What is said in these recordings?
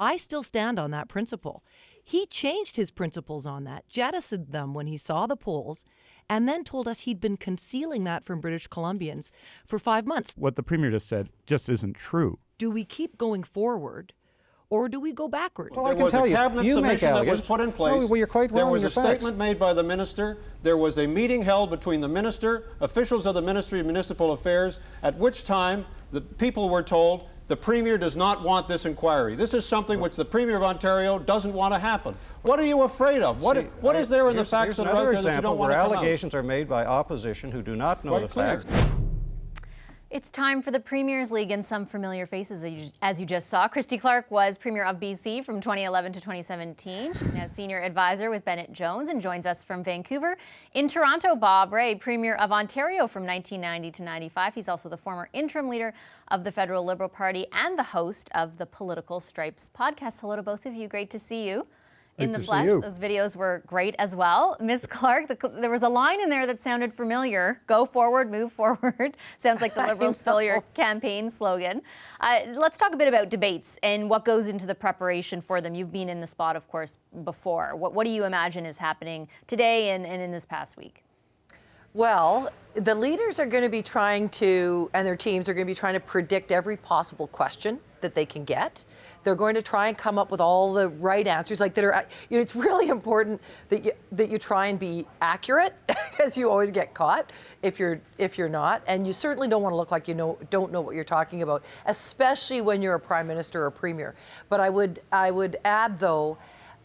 I still stand on that principle. He changed his principles on that, jettisoned them when he saw the polls, and then told us he'd been concealing that from British Columbians for 5 months. What the Premier just said just isn't true. Do we keep going forward, or do we go backward? Well, I can tell you, cabinet submission that was put in place. No, well, you're quite wrong. There was a facts. statement made by the minister. There was a meeting held between the minister, officials of the Ministry of Municipal Affairs, at which time the people were told the Premier does not want this inquiry. This is something which the Premier of Ontario doesn't want to happen. What are you afraid of? What is there in the facts that are out there that you don't want to come out? Here's another example where allegations are made by opposition who do not know the facts. It's time for the Premier's League and some familiar faces, as you just saw. Christy Clark was Premier of BC from 2011 to 2017. She's now Senior Advisor with Bennett Jones and joins us from Vancouver. In Toronto, Bob Rae, Premier of Ontario from 1990 to 95. He's also the former interim leader of the Federal Liberal Party and the host of the Political Stripes podcast. Hello to both of you. Great to see you. In the flesh. Those videos were great as well. Ms. Clark, there was a line in there that sounded familiar. Go forward, move forward. Sounds like the Liberals stole your campaign slogan. Let's talk a bit about debates and what goes into the preparation for them. You've been in the spot, of course, before. What do you imagine is happening today and in this past week? Well, the leaders are going to be trying to, and their teams are going to be trying to predict every possible question that they can get. They're going to try and come up with all the right answers, like that are, it's really important that you try and be accurate, because you always get caught if you're not, and you certainly don't want to look like you don't know what you're talking about, especially when you're a prime minister or premier. But I would add, though,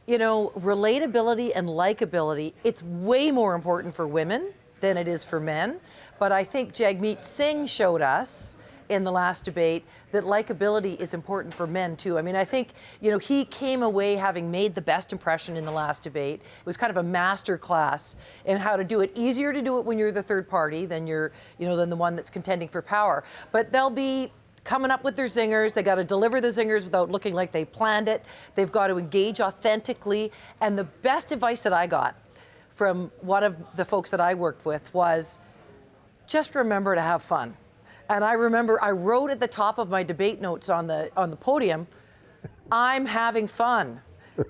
relatability and likability, it's way more important for women than it is for men. But I think Jagmeet Singh showed us in the last debate that likability is important for men too. I mean, I think, he came away having made the best impression in the last debate. It was kind of a master class in how to do it. Easier to do it when you're the third party than than the one that's contending for power. But they'll be coming up with their zingers. They got to deliver the zingers without looking like they planned it. They've got to engage authentically. And the best advice that I got from one of the folks that I worked with was, just remember to have fun. And I remember I wrote at the top of my debate notes on the podium, I'm having fun.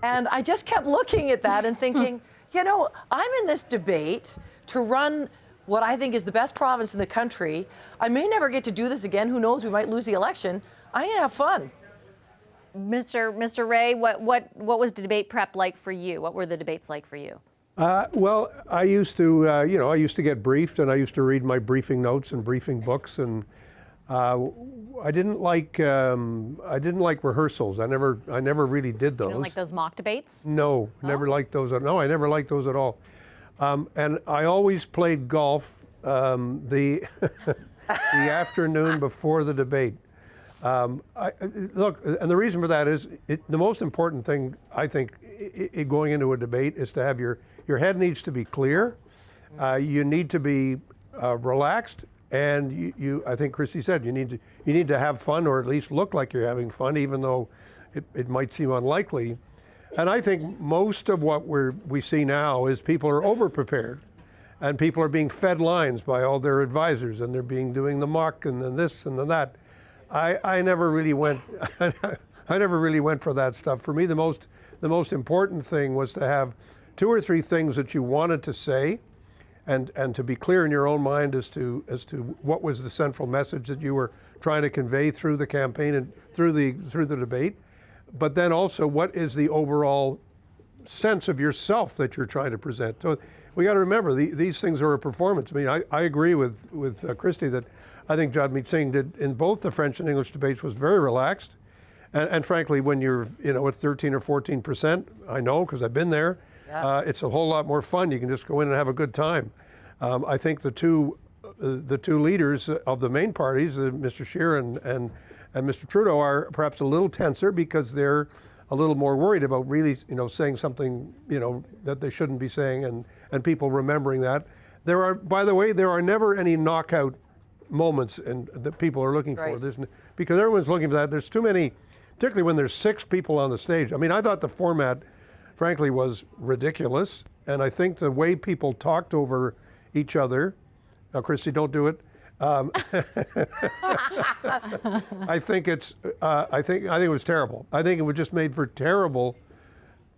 And I just kept looking at that and thinking, I'm in this debate to run what I think is the best province in the country. I may never get to do this again. Who knows? We might lose the election. I'm going to have fun. Mr. Rae, what was the debate prep like for you? What were the debates like for you? Well, I used to get briefed, and I used to read my briefing notes and briefing books, and I didn't like rehearsals. I never really did those. You didn't like those mock debates? No, never liked those. No, I never liked those at all. And I always played golf the afternoon before the debate. Look, and the reason for that is the most important thing, I think, going into a debate is to have your head needs to be clear. You need to be relaxed, and I think Christy said you need to have fun, or at least look like you're having fun, even though it might seem unlikely. And I think most of what we see now is people are over-prepared, and people are being fed lines by all their advisors, and they're doing the mock and then this and then that. I never really went. I never really went for that stuff. For me, the most important thing was to have 2 or 3 things that you wanted to say, and to be clear in your own mind as to what was the central message that you were trying to convey through the campaign and through the debate. But then also, what is the overall sense of yourself that you're trying to present? So we got to remember these things are a performance. I mean, I agree with Christy that I think Jagmeet Singh did in both the French and English debates was very relaxed. And frankly, when you're at 13 or 14%, I know because I've been there, it's a whole lot more fun. You can just go in and have a good time. I think the two leaders of the main parties, Mr. Scheer and Mr. Trudeau, are perhaps a little tenser because they're a little more worried about really saying something that they shouldn't be saying, and people remembering that. By the way, there are never any knockout moments and that people are looking for. Because everyone's looking for that. There's too many. Particularly when there's 6 people on the stage. I mean, I thought the format, frankly, was ridiculous. And I think the way people talked over each other, now, Christy, don't do it, I think it's. I think it was terrible. I think it was just made for terrible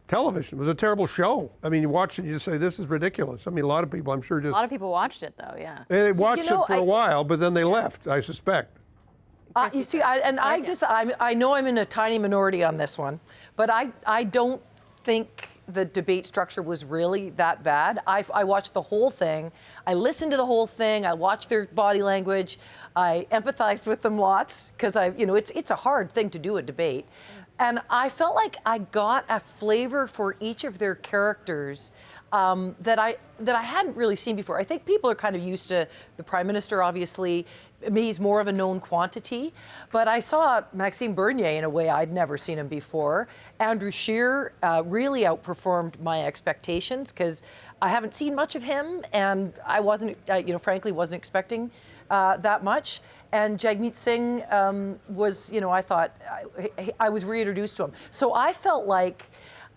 television. It was a terrible show. I mean, you watch it, and you say, "This is ridiculous." I mean, a lot of people, I'm sure, just A lot of people watched it, though, yeah. they watched it for a while, but then they left. I suspect. You see, I know I'm in a tiny minority on this one, but I don't think the debate structure was really that bad. I watched the whole thing. I listened to the whole thing. I watched their body language. I empathized with them lots because it's a hard thing to do, a debate. And I felt like I got a flavor for each of their characters that I hadn't really seen before. I think people are kind of used to the Prime Minister, obviously. He's more of a known quantity. But I saw Maxime Bernier in a way I'd never seen him before. Andrew Scheer really outperformed my expectations because I haven't seen much of him, and I wasn't, frankly, wasn't expecting that much. And Jagmeet Singh was, I thought, I was reintroduced to him. So I felt like,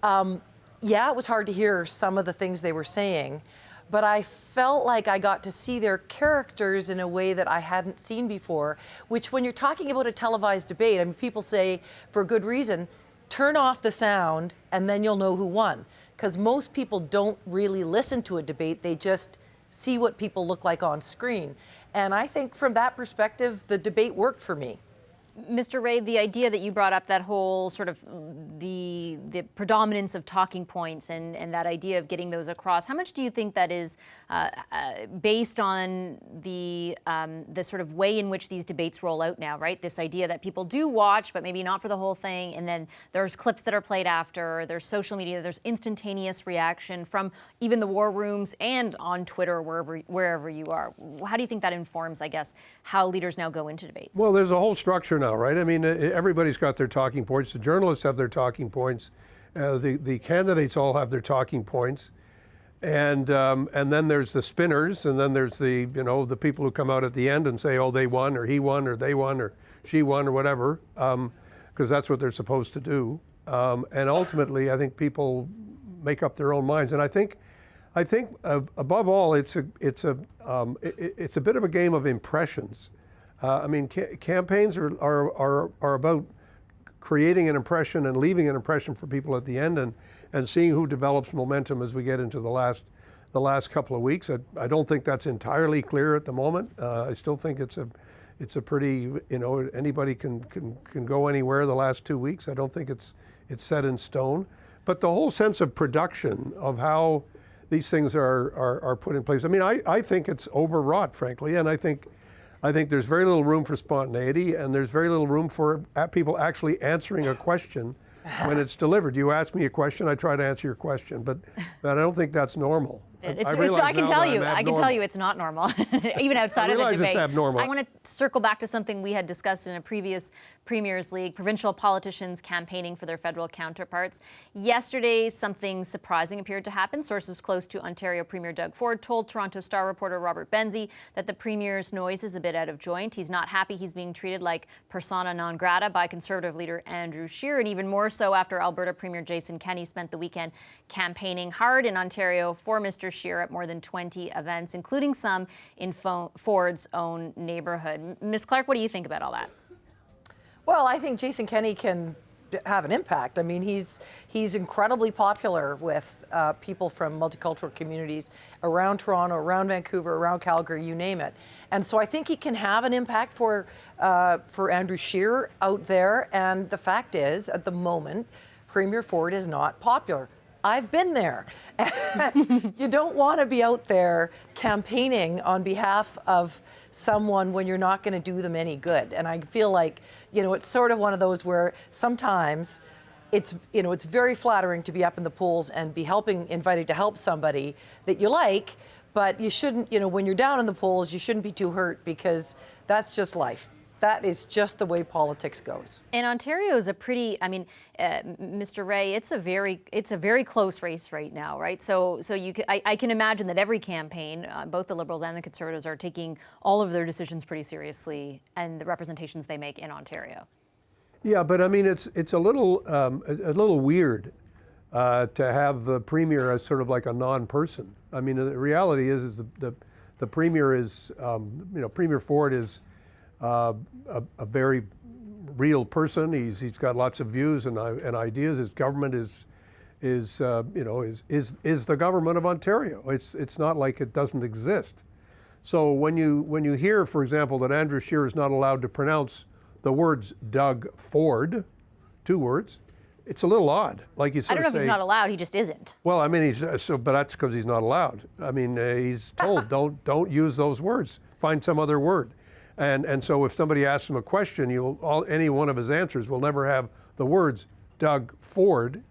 it was hard to hear some of the things they were saying, but I felt like I got to see their characters in a way that I hadn't seen before, which when you're talking about a televised debate, I mean, people say, for good reason, turn off the sound and then you'll know who won. Because most people don't really listen to a debate, they just see what people look like on screen. And I think from that perspective, the debate worked for me. Mr. Ray, the idea that you brought up, that whole sort of the predominance of talking points and that idea of getting those across, how much do you think that is based on the sort of way in which these debates roll out now, right? This idea that people do watch, but maybe not for the whole thing, and then there's clips that are played after, there's social media, there's instantaneous reaction from even the war rooms and on Twitter, wherever you are. How do you think that informs, I guess, how leaders now go into debates? Well, there's a whole structure now, right? I mean, everybody's got their talking points. The journalists have their talking points. The candidates all have their talking points. And then there's the spinners, and then there's the people who come out at the end and say, oh, they won, or he won, or they won, or she won, or whatever, because that's what they're supposed to do. And ultimately, I think people make up their own minds. And I think above all, it's a bit of a game of impressions. I mean, campaigns are about creating an impression and leaving an impression for people at the end, and seeing who develops momentum as we get into the last couple of weeks. I don't think that's entirely clear at the moment. I still think it's a pretty, anybody can go anywhere the last 2 weeks. I don't think it's set in stone. But the whole sense of production of how these things are put in place. I mean, I think it's overwrought, frankly, and I think there's very little room for spontaneity, and there's very little room for people actually answering a question when it's delivered. You ask me a question, I try to answer your question, but I don't think that's normal. I can tell you it's not normal, even outside of the debate. It's abnormal. I want to circle back to something we had discussed in a previous Premier's League, provincial politicians campaigning for their federal counterparts. Yesterday, something surprising appeared to happen. Sources close to Ontario Premier Doug Ford told Toronto Star reporter Robert Benzie that the Premier's noise is a bit out of joint. He's not happy he's being treated like persona non grata by Conservative leader Andrew Scheer, and even more so after Alberta Premier Jason Kenney spent the weekend campaigning hard in Ontario for Mr. Scheer at more than 20 events, including some in Ford's own neighborhood. Ms. Clark, what do you think about all that? Well, I think Jason Kenney can have an impact. I mean, he's incredibly popular with people from multicultural communities around Toronto, around Vancouver, around Calgary, you name it. And so I think he can have an impact for Andrew Scheer out there. And the fact is, at the moment, Premier Ford is not popular. I've been there. You don't want to be out there campaigning on behalf of someone when you're not going to do them any good. And I feel like, it's sort of one of those where sometimes it's very flattering to be up in the polls and be invited to help somebody that you like, but you shouldn't, when you're down in the polls, you shouldn't be too hurt, because that's just life. That is just the way politics goes. And Ontario is a pretty, Mr. Ray, it's a very close race right now, right? So I can imagine that every campaign, both the Liberals and the Conservatives, are taking all of their decisions pretty seriously, and the representations they make in Ontario. Yeah, but I mean, it's a little weird to have the Premier as sort of like a non-person. I mean, the reality is the the Premier is, Premier Ford is a very real person. He's got lots of views and ideas. His government is the government of Ontario. It's not like it doesn't exist. So when you hear, for example, that Andrew Scheer is not allowed to pronounce the words Doug Ford, 2 words, it's a little odd. Like you sort I don't know of if say, he's not allowed. He just isn't. well, I mean, but that's because he's not allowed. I mean, he's told don't use those words. Find some other word. And so if somebody asks him a question, any one of his answers will never have the words Doug Ford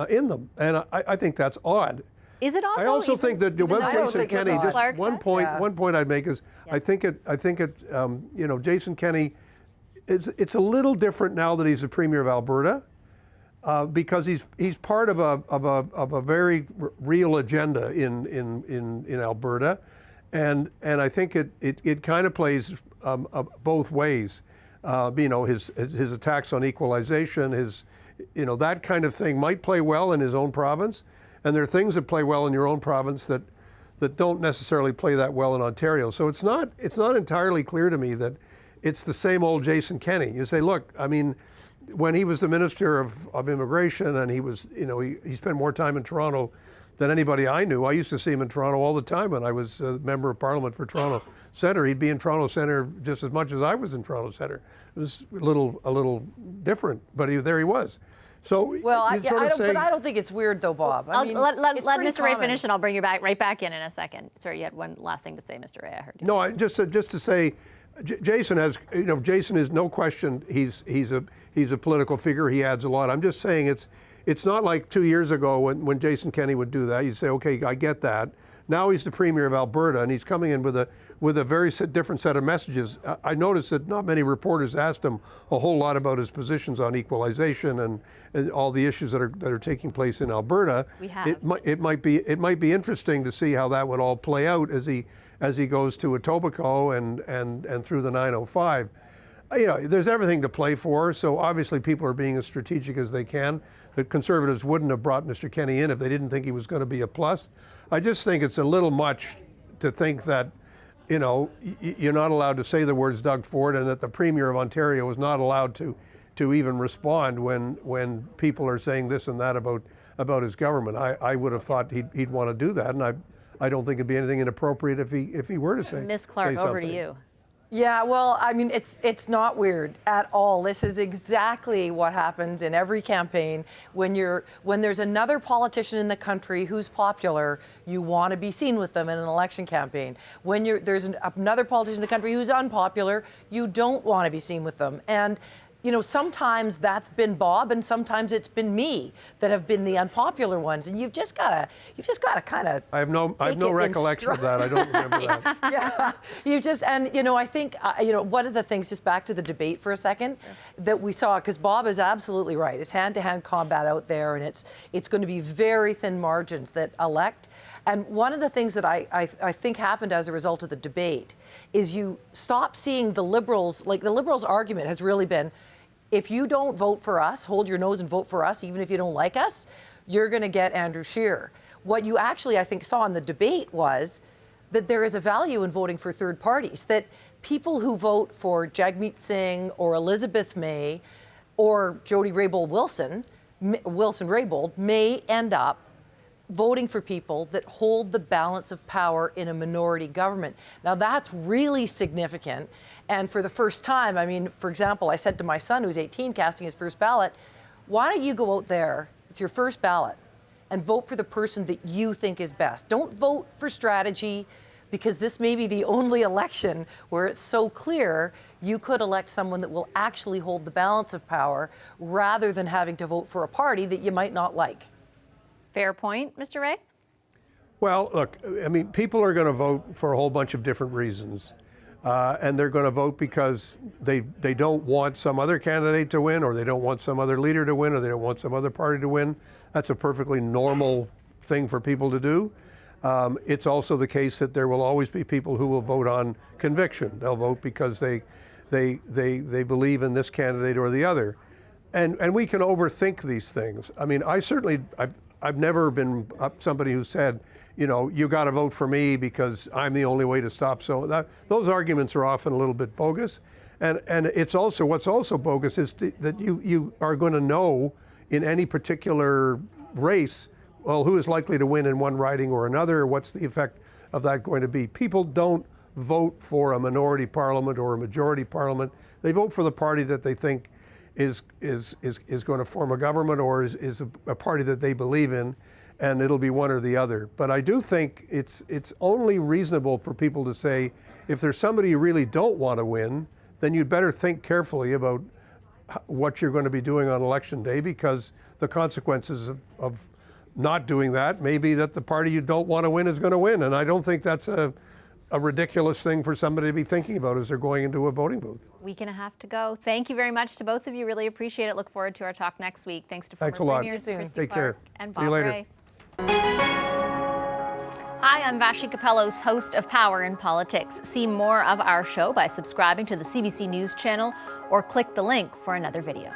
in them. And I think that's odd. Is it odd? I also think that what Jason Kenney, just one point I'd make is, I think Jason Kenney, it's a little different now that he's the Premier of Alberta, because he's part of a very real agenda in Alberta, and I think it kind of plays both ways. His attacks on equalization, that kind of thing might play well in his own province. And there are things that play well in your own province that don't necessarily play that well in Ontario. So it's not entirely clear to me that it's the same old Jason Kenney. You say, look, I mean, when he was the Minister of Immigration and he was, he spent more time in Toronto than anybody I knew. I used to see him in Toronto all the time when I was a member of Parliament for Toronto Centre. He'd be in Toronto Centre just as much as I was in Toronto Centre. It was a little different, but there he was. So but I don't think it's weird though, Bob. Let Mr. Ray common. finish, and I'll bring you right back in a second. Sorry, you had one last thing to say, Mr. Ray. I heard you. No, just to say, Jason has, Jason is no question. He's a political figure. He adds a lot. I'm just saying it's not like 2 years ago when Jason Kenney would do that. You'd say, okay, I get that. Now he's the Premier of Alberta, and he's coming in with a very different set of messages. I noticed that not many reporters asked him a whole lot about his positions on equalization and all the issues that are taking place in Alberta. We have. It might be interesting to see how that would all play out as he goes to Etobicoke and through the 905. There's everything to play for. So obviously people are being as strategic as they can. The Conservatives wouldn't have brought Mr. Kenney in if they didn't think he was going to be a plus. I just think it's a little much to think that, you're not allowed to say the words Doug Ford, and that the Premier of Ontario is not allowed to even respond when people are saying this and that about his government. I would have thought he'd want to do that, and I don't think it'd be anything inappropriate if he were to say. Ms. Clark, over to you. Yeah, well, I mean, it's not weird at all. This is exactly what happens in every campaign. When there's another politician in the country who's popular, you want to be seen with them in an election campaign. When there's another politician in the country who's unpopular, you don't want to be seen with them. And sometimes that's been Bob, and sometimes it's been me that have been the unpopular ones. And you've just got to kind of. I have no recollection of that. I don't remember that. Yeah, I think one of the things, just back to the debate for a second, that we saw, because Bob is absolutely right. It's hand-to-hand combat out there, and it's going to be very thin margins that elect. And one of the things that I think happened as a result of the debate is you stop seeing the Liberals, like the Liberals' argument has really been, if you don't vote for us, hold your nose and vote for us, even if you don't like us, you're going to get Andrew Scheer. What you actually, I think, saw in the debate was that there is a value in voting for third parties, that people who vote for Jagmeet Singh or Elizabeth May or Jody Wilson-Raybould may end up voting for people that hold the balance of power in a minority government. Now that's really significant. And for the first time, I mean, for example, I said to my son who's 18 casting his first ballot, why don't you go out there, it's your first ballot, and vote for the person that you think is best. Don't vote for strategy, because this may be the only election where it's so clear you could elect someone that will actually hold the balance of power rather than having to vote for a party that you might not like. Fair point, Mr. Ray? Well, look, I mean, people are going to vote for a whole bunch of different reasons. And they're going to vote because they don't want some other candidate to win, or they don't want some other leader to win, or they don't want some other party to win. That's a perfectly normal thing for people to do. It's also the case that there will always be people who will vote on conviction. They'll vote because they believe in this candidate or the other. And we can overthink these things. I mean, I've never been somebody who said, you know, you got to vote for me because I'm the only way to stop. So those arguments are often a little bit bogus. And it's also, what's also bogus is that you are going to know in any particular race, well, who is likely to win in one riding or another, what's the effect of that going to be. People don't vote for a minority parliament or a majority parliament. They vote for the party that they think is going to form a government or is a party that they believe in, and it'll be one or the other. But I do think it's only reasonable for people to say, if there's somebody you really don't want to win, then you'd better think carefully about what you're going to be doing on election day, because the consequences of not doing that may be that the party you don't want to win is going to win. And I don't think that's a ridiculous thing for somebody to be thinking about as they're going into a voting booth. Week and a half to go. Thank you very much to both of you. Really appreciate it. Look forward to our talk next week. Thanks to Thanks a former lot. premiers Christy Take Clark care. and See you Bob later. Rae. Hi, I'm Vashi Kapellos, host of Power in Politics. See more of our show by subscribing to the CBC News channel or click the link for another video.